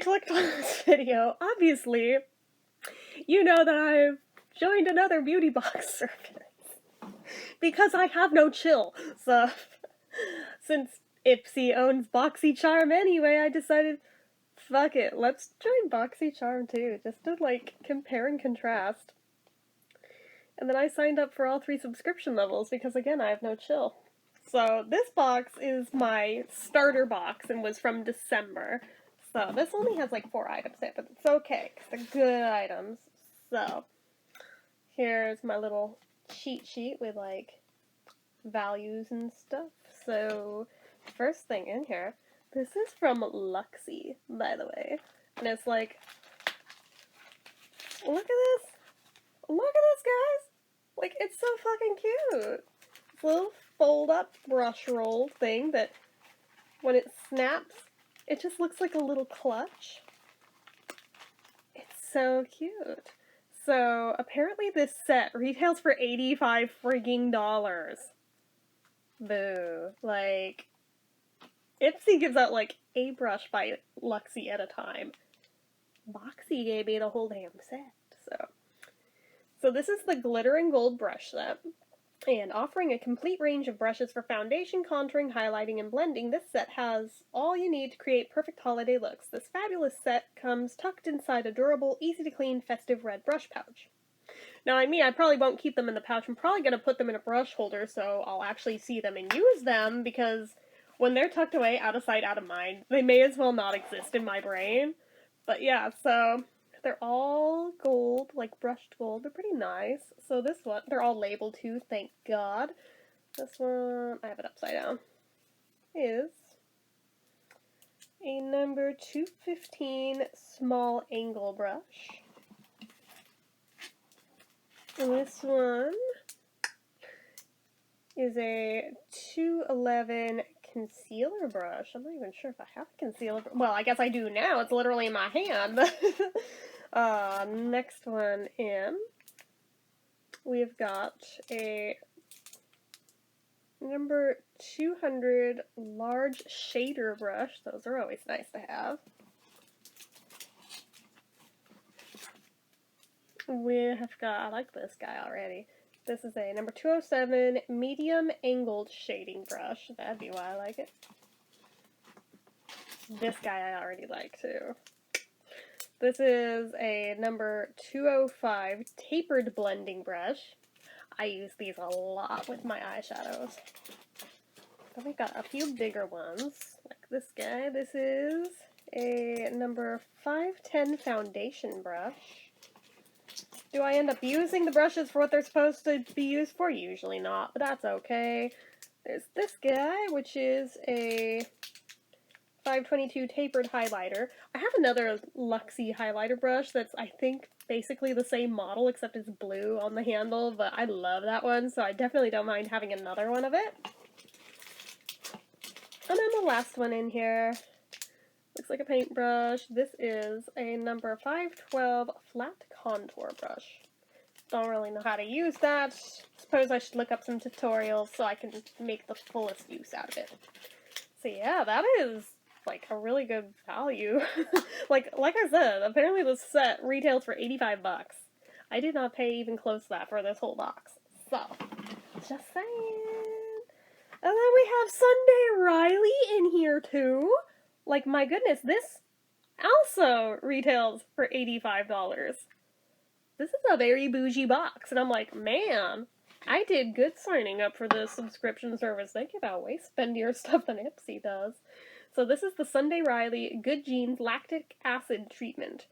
clicked on this video, obviously, you know that I've joined another beauty box service. Because I have no chill. So, since Ipsy owns Boxycharm anyway, I decided, fuck it, let's join Boxycharm too, just to, like, compare and contrast. And then I signed up for all 3 subscription levels because, again, I have no chill. So, this box is my starter box and was from December. So, this only has like 4 items in it, but it's okay, because they're good items. So, here's my little cheat sheet with like values and stuff. So, first thing in here, this is from Luxie, by the way. And it's like, look at this! Look at this, guys! Like, it's so fucking cute! This little fold-up brush roll thing that, when it snaps, it just looks like a little clutch. It's so cute. So, apparently this set retails for $85 frigging dollars. Boo. Like, Ipsy gives out like a brush by Luxie at a time. Boxy gave me the whole damn set. So this is the Glitter and Gold brush set. And offering a complete range of brushes for foundation, contouring, highlighting, and blending, this set has all you need to create perfect holiday looks. This fabulous set comes tucked inside a durable, easy-to-clean, festive red brush pouch. Now, I mean, I probably won't keep them in the pouch. I'm probably going to put them in a brush holder so I'll actually see them and use them, because when they're tucked away, out of sight, out of mind, they may as well not exist in my brain. But yeah, so they're all gold, like brushed gold. They're pretty nice. So this one, they're all labeled too, thank God. This one, I have it upside down, is a number 215 small angle brush. And this one is a 211 concealer brush. I'm not even sure if I have a concealer. Well, I guess I do now. It's literally in my hand. Next one in, we've got a number 200 large shader brush. Those are always nice to have. We have got, I like this guy already. This is a number 207 medium angled shading brush. That'd be why I like it. This guy I already like too. This is a number 205 tapered blending brush. I use these a lot with my eyeshadows. Then we've got a few bigger ones, like this guy. This is a number 510 foundation brush. Do I end up using the brushes for what they're supposed to be used for? Usually not, but that's okay. There's this guy, which is a 522 tapered highlighter. I have another Luxie highlighter brush that's, I think, basically the same model, except it's blue on the handle, but I love that one, so I definitely don't mind having another one of it. And then the last one in here looks like a paintbrush. This is a number 512 flat contour brush. Don't really know how to use that. Suppose I should look up some tutorials so I can make the fullest use out of it. So yeah, that is like a really good value. like I said, apparently this set retails for 85 bucks. I did not pay even close to that for this whole box. So, just saying. And then we have Sunday Riley in here too. Like, my goodness, this also retails for $85. This is a very bougie box, and I'm like, man, I did good signing up for this subscription service. They give out way spendier stuff than Ipsy does. So this is the Sunday Riley Good Genes Lactic Acid Treatment.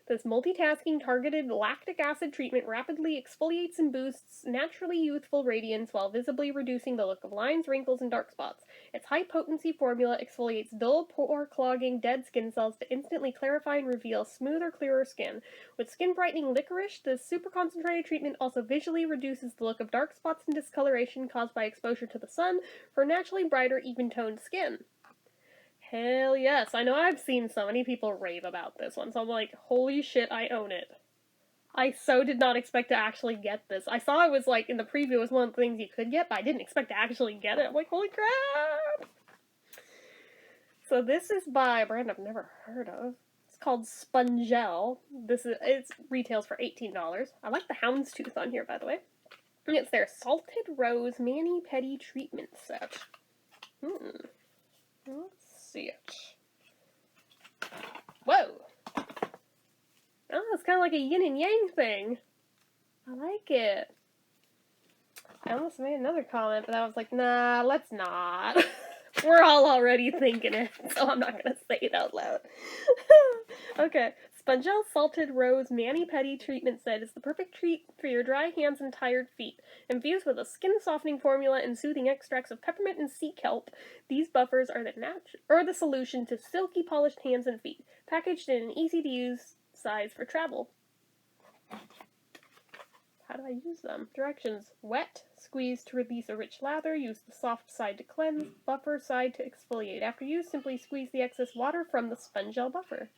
This multitasking targeted lactic acid treatment rapidly exfoliates and boosts naturally youthful radiance while visibly reducing the look of lines, wrinkles, and dark spots. Its high-potency formula exfoliates dull, pore-clogging, dead skin cells to instantly clarify and reveal smoother, clearer skin. With skin-brightening licorice, this super-concentrated treatment also visually reduces the look of dark spots and discoloration caused by exposure to the sun for naturally brighter, even-toned skin. Hell yes. I know I've seen so many people rave about this one, so I'm like, holy shit, I own it. I so did not expect to actually get this. I saw it was like, in the preview, it was one of the things you could get, but I didn't expect to actually get it. I'm like, holy crap! So this is by a brand I've never heard of. It's called Spongel. It retails for $18. I like the houndstooth on here, by the way. And it's their Salted Rose Mani-Pedi Treatment Set. Let's see it. Whoa! Oh, it's kind of like a yin and yang thing. I like it. I almost made another comment, but I was like, nah, let's not. We're all already thinking it, so I'm not going to say it out loud. Okay. Spongel Salted Rose Mani-Pedi Treatment Set is the perfect treat for your dry hands and tired feet. Infused with a skin-softening formula and soothing extracts of peppermint and sea kelp, these buffers are the solution to silky, polished hands and feet, packaged in an easy-to-use size for travel. How do I use them? Directions. Wet. Squeeze to release a rich lather. Use the soft side to cleanse. Buffer side to exfoliate. After use, simply squeeze the excess water from the Spongel buffer.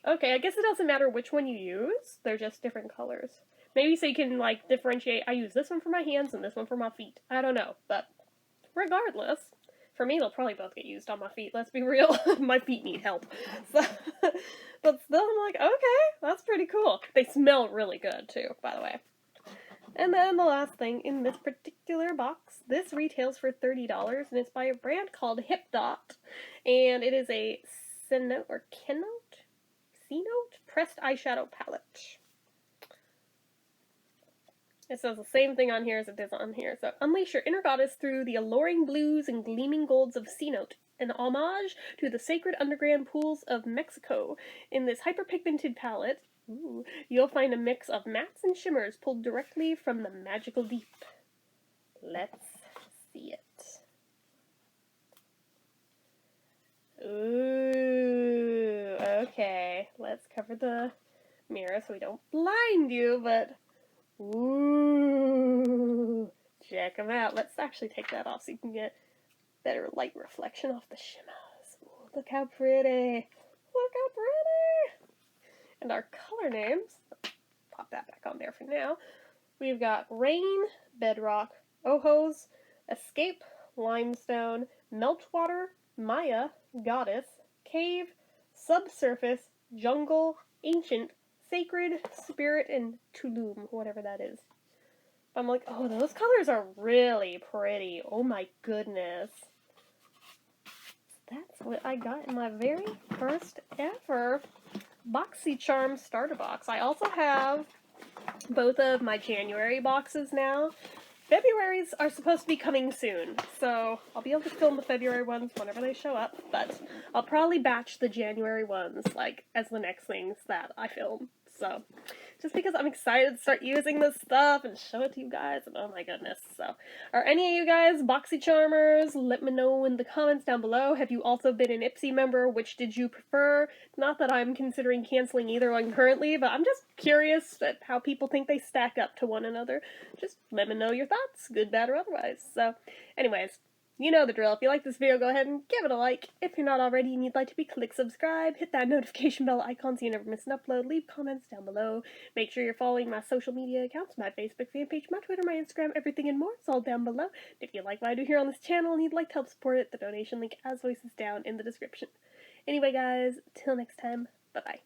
Okay, I guess it doesn't matter which one you use. They're just different colors. Maybe so you can, like, differentiate. I use this one for my hands and this one for my feet. I don't know, but regardless, for me, they'll probably both get used on my feet. Let's be real. My feet need help. So, but still, I'm like, okay, that's pretty cool. They smell really good, too, by the way. And then the last thing in this particular box, this retails for $30, and it's by a brand called Hip Dot, and it is a Cenote pressed eyeshadow palette. It says the same thing on here as it is on here. So, unleash your inner goddess through the alluring blues and gleaming golds of Cenote, an homage to the sacred underground pools of Mexico. In this hyperpigmented palette, you'll find a mix of mattes and shimmers pulled directly from the magical deep. Let's see it. Ooh, okay. Let's cover the mirror so we don't blind you, but ooh, check them out. Let's actually take that off so you can get better light reflection off the shimmers. Ooh, look how pretty. Look how pretty. And our color names, pop that back on there for now. We've got Rain, Bedrock, Ojos, Escape, Limestone, Meltwater, Maya, Goddess, Cave, Subsurface, Jungle, Ancient, Sacred, Spirit, and Tulum, whatever that is. I'm like, oh, those colors are really pretty. Oh my goodness. That's what I got in my very first ever Boxycharm starter box. I also have both of my January boxes now. February's are supposed to be coming soon, so I'll be able to film the February ones whenever they show up, but I'll probably batch the January ones, like, as the next things that I film. So, just because I'm excited to start using this stuff and show it to you guys, and oh my goodness. So, are any of you guys Boxycharmers? Let me know in the comments down below. Have you also been an Ipsy member? Which did you prefer? Not that I'm considering canceling either one currently, but I'm just curious at how people think they stack up to one another. Just let me know your thoughts, good, bad, or otherwise. So, anyways, you know the drill. If you like this video, go ahead and give it a like. If you're not already and you'd like to be, click subscribe, hit that notification bell icon so you never miss an upload, leave comments down below. Make sure you're following my social media accounts, my Facebook fan page, my Twitter, my Instagram, everything and more. It's all down below. If you like what I do here on this channel and you'd like to help support it, the donation link as always is down in the description. Anyway guys, till next time, bye-bye.